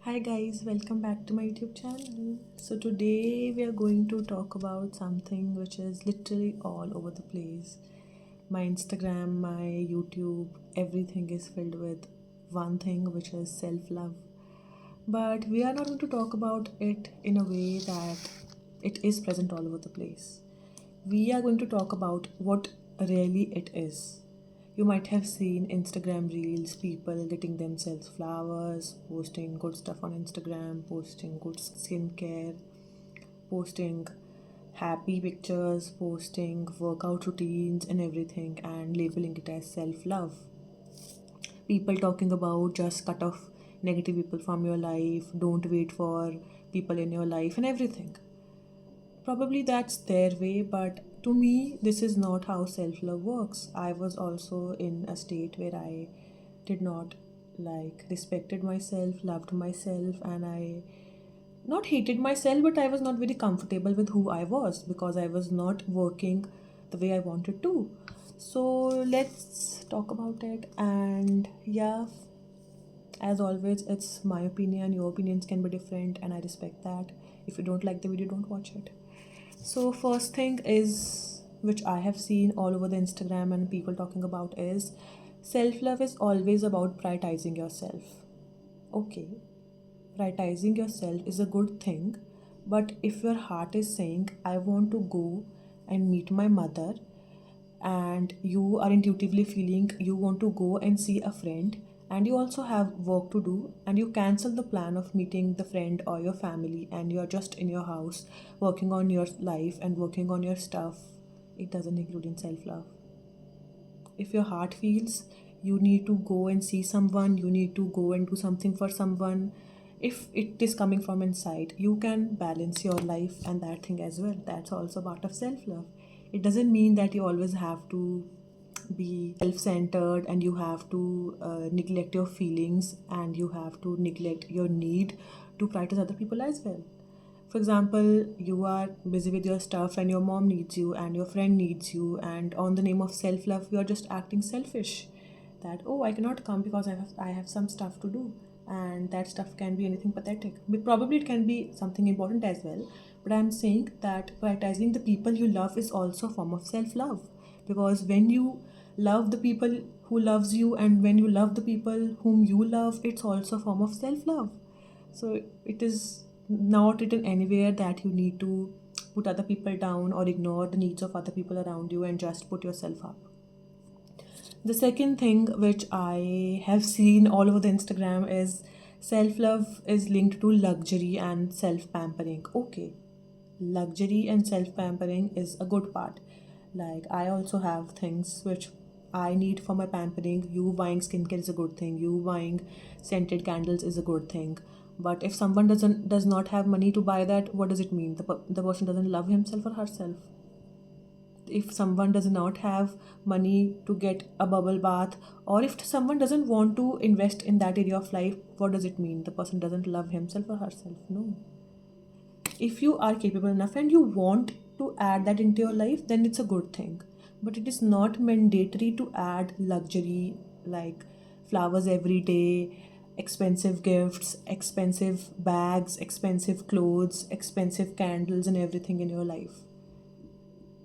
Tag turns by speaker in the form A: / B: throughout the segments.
A: Hi guys, welcome back to my YouTube channel. So today we are going to talk about something which is literally all over the place. My Instagram, my YouTube, everything is filled with one thing which is self-love. But we are not going to talk about it in a way that it is present all over the place. We are going to talk about what really it is. You might have seen Instagram reels, people getting themselves flowers, posting good stuff on Instagram, posting good skincare, posting happy pictures, posting workout routines and everything, and labeling it as self love. People talking about just cut off negative people from your life, don't wait for people in your life, and everything. Probably that's their way, but to me, this is not how self love works. I was also in a state where I did not respected myself, loved myself, and I not hated myself, but I was not very comfortable with who I was because I was not working the way I wanted to. So let's talk about it. And yeah, as always, it's my opinion. Your opinions can be different, and I respect that. If you don't like the video, don't watch it. So first thing is which I have seen all over the Instagram and people talking about is self-love is always about prioritizing yourself. Okay, prioritizing yourself is a good thing, but if your heart is saying I want to go and meet my mother and you are intuitively feeling you want to go and see a friend and you also have work to do and you cancel the plan of meeting the friend or your family and you're just in your house working on your life and working on your stuff, it doesn't include in self-love. If your heart feels you need to go and see someone, you need to go and do something for someone, if it is coming from inside, you can balance your life and that thing as well. That's also part of self-love. It doesn't mean that you always have to be self-centered and you have to neglect your feelings and you have to neglect your need to prioritize other people as well. For example, you are busy with your stuff and your mom needs you and your friend needs you, and on the name of self love, you are just acting selfish. That, oh, I cannot come because I have some stuff to do. And that stuff can be anything pathetic. Probably it can be something important as well. But I'm saying that prioritizing the people you love is also a form of self love. Because when you love the people who loves you and when you love the people whom you love, it's also a form of self love. So it is not written anywhere that you need to put other people down or ignore the needs of other people around you and just put yourself up. The second thing which I have seen all over the Instagram is self love is linked to luxury and self pampering. Okay, luxury and self pampering is a good part. Like, I also have things which I need for my pampering. You buying skincare is a good thing. You buying scented candles is a good thing. But if someone does not have money to buy that, what does it mean? The person doesn't love himself or herself. If someone does not have money to get a bubble bath, or if someone doesn't want to invest in that area of life, what does it mean? The person doesn't love himself or herself. No. If you are capable enough and you want to add that into your life, then it's a good thing. But it is not mandatory to add luxury like flowers every day, expensive gifts, expensive bags, expensive clothes, expensive candles, and everything in your life.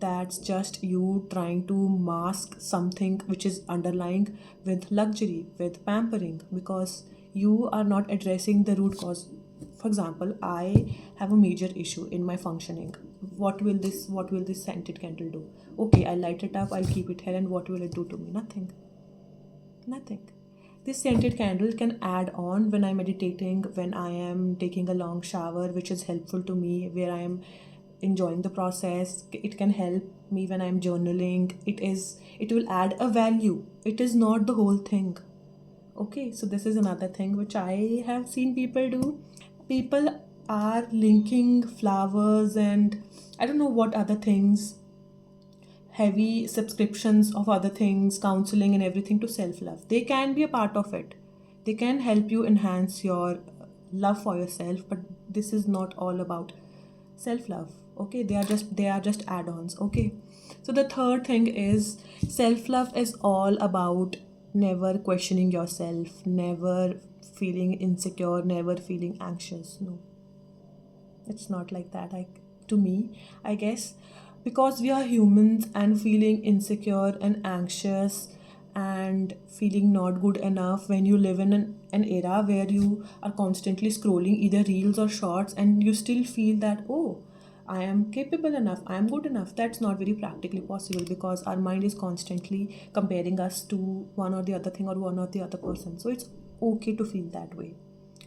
A: That's just you trying to mask something which is underlying with luxury, with pampering, because you are not addressing the root cause. For example, I have a major issue in my functioning. What will this scented candle do? Okay, I light it up, I'll keep it here, and what will it do to me? Nothing. Nothing. This scented candle can add on when I'm meditating, when I am taking a long shower, which is helpful to me, where I am enjoying the process. It can help me when I'm journaling. It will add a value. It is not the whole thing. Okay, so this is another thing which I have seen people do. People are linking flowers and I don't know what other things, heavy subscriptions of other things, counseling, and everything to self love. They can be a part of it. They can help you enhance your love for yourself, but this is not all about self love. Okay, they are just add-ons. Okay, so the third thing is self love is all about never questioning yourself, never feeling insecure, never feeling anxious. No, it's not like that. To me, I guess, because we are humans, and feeling insecure and anxious and feeling not good enough when you live in an era where you are constantly scrolling either reels or shorts, and you still feel that, oh, I am capable enough, I am good enough. That's not very practically possible, because our mind is constantly comparing us to one or the other thing or one or the other person. So it's okay to feel that way.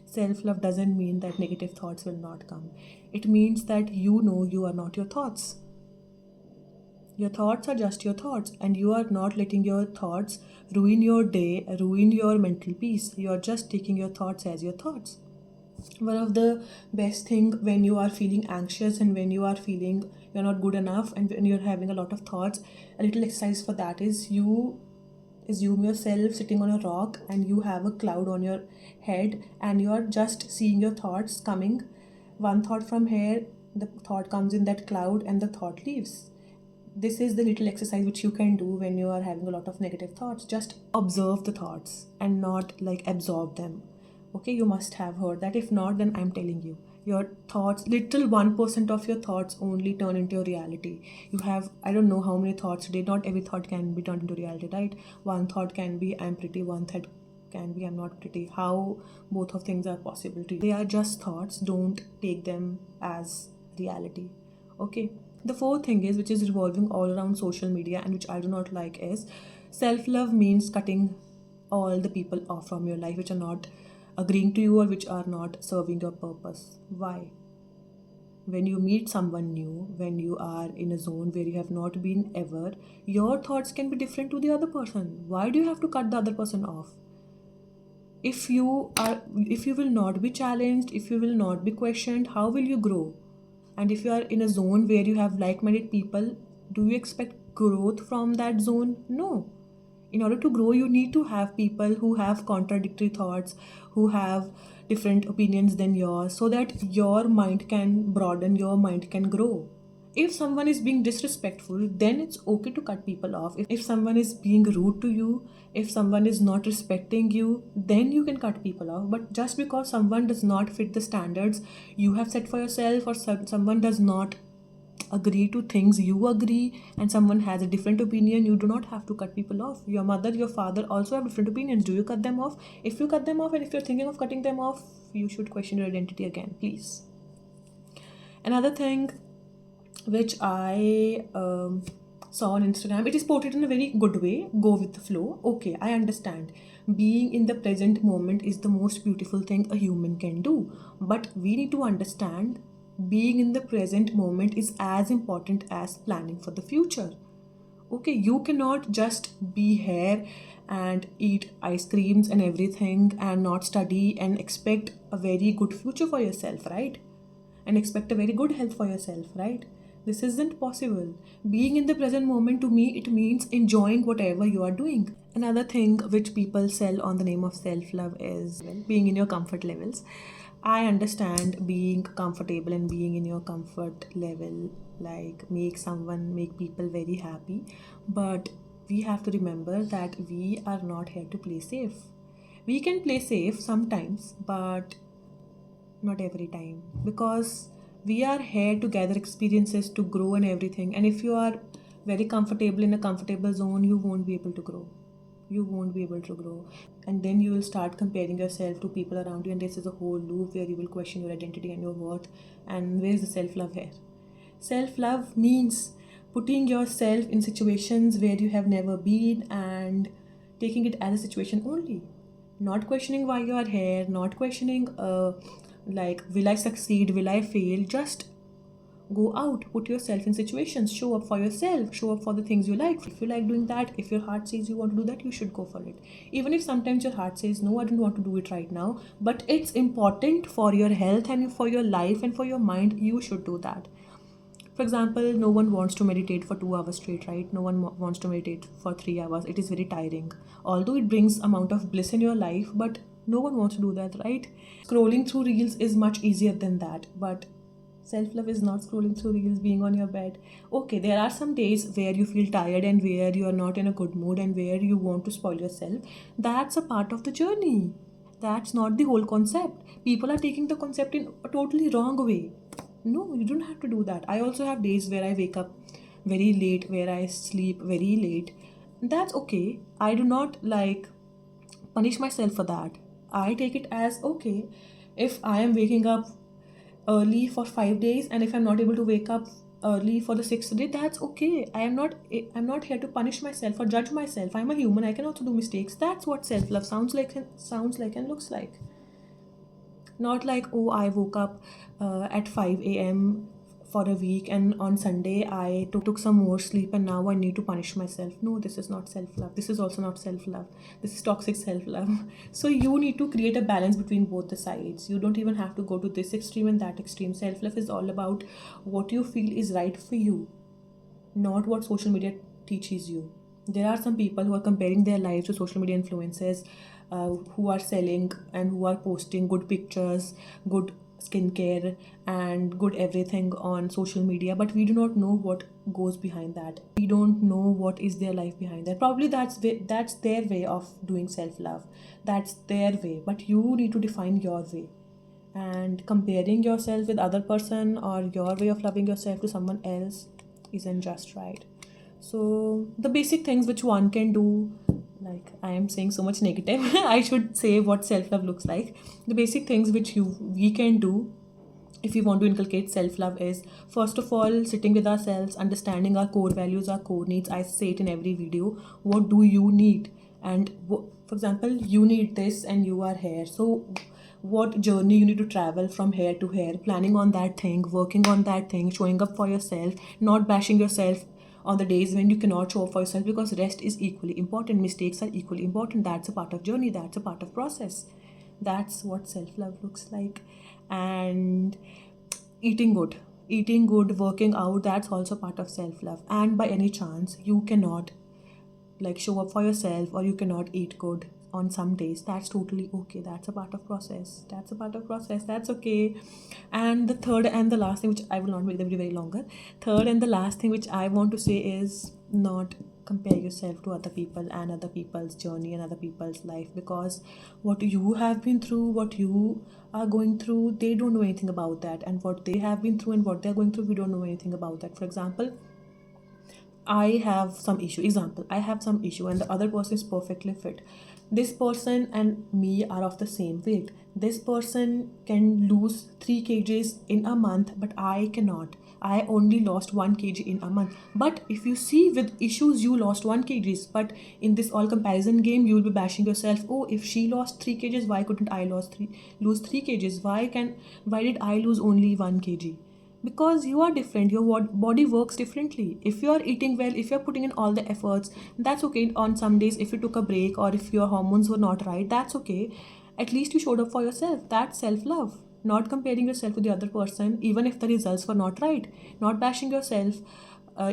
A: Self love doesn't mean that negative thoughts will not come. It means that you know you are not your thoughts. Your thoughts are just your thoughts, and you are not letting your thoughts ruin your day, ruin your mental peace. You are just taking your thoughts as your thoughts. One of the best thing when you are feeling anxious and when you are feeling you're not good enough and when you're having a lot of thoughts, a little exercise for that is you assume yourself sitting on a rock and you have a cloud on your head, and you are just seeing your thoughts coming. One thought from here, the thought comes in that cloud and the thought leaves. This is the little exercise which you can do when you are having a lot of negative thoughts. Just observe the thoughts and not like absorb them. Okay, you must have heard that. If not, then I'm telling you, your thoughts, little 1% of your thoughts only turn into your reality. You have, I don't know how many thoughts today. Not every thought can be turned into reality, right? One thought can be I'm pretty, one thought can be I'm not pretty. How both of things are possible to you? They are just thoughts. Don't take them as reality. Okay. The fourth thing is, which is revolving all around social media and which I do not like, is self-love means cutting all the people off from your life which are not agreeing to you or which are not serving your purpose. Why? When you meet someone new, when you are in a zone where you have not been ever, your thoughts can be different to the other person. Why do you have to cut the other person off? If you will not be challenged, if you will not be questioned, how will you grow? And if you are in a zone where you have like-minded people, do you expect growth from that zone? No. In order to grow, you need to have people who have contradictory thoughts, who have different opinions than yours, so that your mind can broaden, your mind can grow. If someone is being disrespectful, then it's okay to cut people off. If someone is being rude to you, if someone is not respecting you, then you can cut people off. But just because someone does not fit the standards you have set for yourself, or someone does not agree to things you agree, and someone has a different opinion, you do not have to cut people off. Your mother, your father also have different opinions. Do you cut them off? If you cut them off, and if you're thinking of cutting them off, you should question your identity again, please. Another thing which I saw on Instagram, it is portrayed in a very good way. Go with the flow. Okay, I understand. Being in the present moment is the most beautiful thing a human can do. But we need to understand, being in the present moment is as important as planning for the future. Okay, you cannot just be here and eat ice creams and everything and not study and expect a very good future for yourself, right? And expect a very good health for yourself, right? This isn't possible. Being in the present moment, to me, it means enjoying whatever you are doing. Another thing which people sell on the name of self love is, well, being in your comfort levels. I understand being comfortable and being in your comfort level like make people very happy, but we have to remember that we are not here to play safe. We can play safe sometimes, but not every time, because we are here to gather experiences, to grow and everything. And if you are very comfortable in a comfortable zone, you won't be able to grow. You won't be able to grow. And then you will start comparing yourself to people around you, and this is a whole loop where you will question your identity and your worth. And where is the self-love here? Self-love means putting yourself in situations where you have never been and taking it as a situation only. Not questioning why you are here, not questioning like, will I succeed, will I fail? Just go out, put yourself in situations, show up for yourself, show up for the things you like. If you like doing that, if your heart says you want to do that, you should go for it. Even if sometimes your heart says, no, I don't want to do it right now, but it's important for your health and for your life and for your mind, you should do that. For example, no one wants to meditate for 2 hours straight, right? No one wants to meditate for 3 hours. It is very tiring. Although it brings amount of bliss in your life, but no one wants to do that, right? Scrolling through reels is much easier than that, but self-love is not scrolling through reels, being on your bed. Okay, there are some days where you feel tired and where you are not in a good mood and where you want to spoil yourself. That's a part of the journey. That's not the whole concept. People are taking the concept in a totally wrong way. No, you don't have to do that. I also have days where I wake up very late, where I sleep very late. That's okay. I do not punish myself for that. I take it as okay. If I am waking up early for 5 days, and if I'm not able to wake up early for the sixth day, that's okay. I'm not here to punish myself or judge myself. I'm a human. I can also do mistakes. That's what self-love sounds like and looks like. Not like, oh, I woke up at 5 a.m. for a week, and on Sunday I took some more sleep and now I need to punish myself. No, this is not self love. This is also not self love. This is toxic self love. So you need to create a balance between both the sides. You don't even have to go to this extreme and that extreme. Self love is all about what you feel is right for you, not what social media teaches you. There are some people who are comparing their lives to social media influencers, who are selling and who are posting good pictures, good skincare, and good everything on social media, but we do not know what goes behind that. We don't know what is their life behind that. Probably that's their way of doing self love. That's their way, but you need to define your way. And comparing yourself with other person or your way of loving yourself to someone else isn't just right. So the basic things which one can do, like I am saying so much negative, I should say what self-love looks like. The basic things which we can do if we want to inculcate self-love is, first of all, sitting with ourselves, understanding our core values, our core needs. I say it in every video. What do you need? And for example, you need this and you are here, so what journey you need to travel from here to here, planning on that thing, working on that thing, showing up for yourself, not bashing yourself on the days when you cannot show up for yourself, because rest is equally important, mistakes are equally important. That's a part of journey, that's a part of process. That's what self-love looks like. And eating good, working out, that's also part of self-love. And by any chance you cannot show up for yourself, or you cannot eat good on some days, that's totally okay. That's a part of process. That's okay. And the third and the last thing, which I will not make the video very longer, third and the last thing which I want to say is, not compare yourself to other people and other people's journey and other people's life, because what you have been through, what you are going through, they don't know anything about that. And what they have been through and what they're going through, we don't know anything about that. For example, I have some issue and the other person is perfectly fit. This person and me are of the same weight. This person can lose 3 kgs in a month, but I cannot. I only lost 1 kg in a month. But if you see, with issues, you lost 1 kgs. But in this all comparison game, you will be bashing yourself. Oh, if she lost 3 kgs, why couldn't I lose 3 kgs? Why did I lose only 1 kg? Because you are different, your body works differently. If you are eating well, if you're putting in all the efforts, that's okay. On some days, if you took a break or if your hormones were not right, that's okay. At least you showed up for yourself. That's self-love. Not comparing yourself to the other person, even if the results were not right. Not bashing yourself,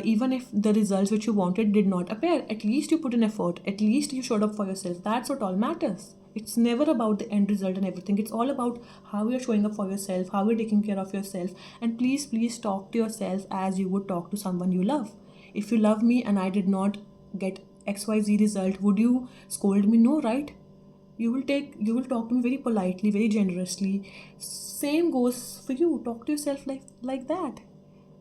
A: even if the results which you wanted did not appear. At least you put in effort. At least you showed up for yourself. That's what all matters. It's never about the end result and everything. It's all about how you're showing up for yourself, how you're taking care of yourself. And please talk to yourself as you would talk to someone you love. If you love me and I did not get XYZ result, would you scold me? No, right? You will talk to me very politely, very generously. Same goes for you. Talk to yourself like that.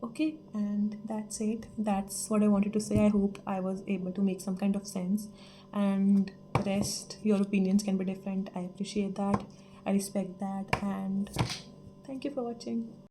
A: Okay, and that's it. That's what I wanted to say. I hope I was able to make some kind of sense. And rest, your opinions can be different. I appreciate that. I respect that. And thank you for watching.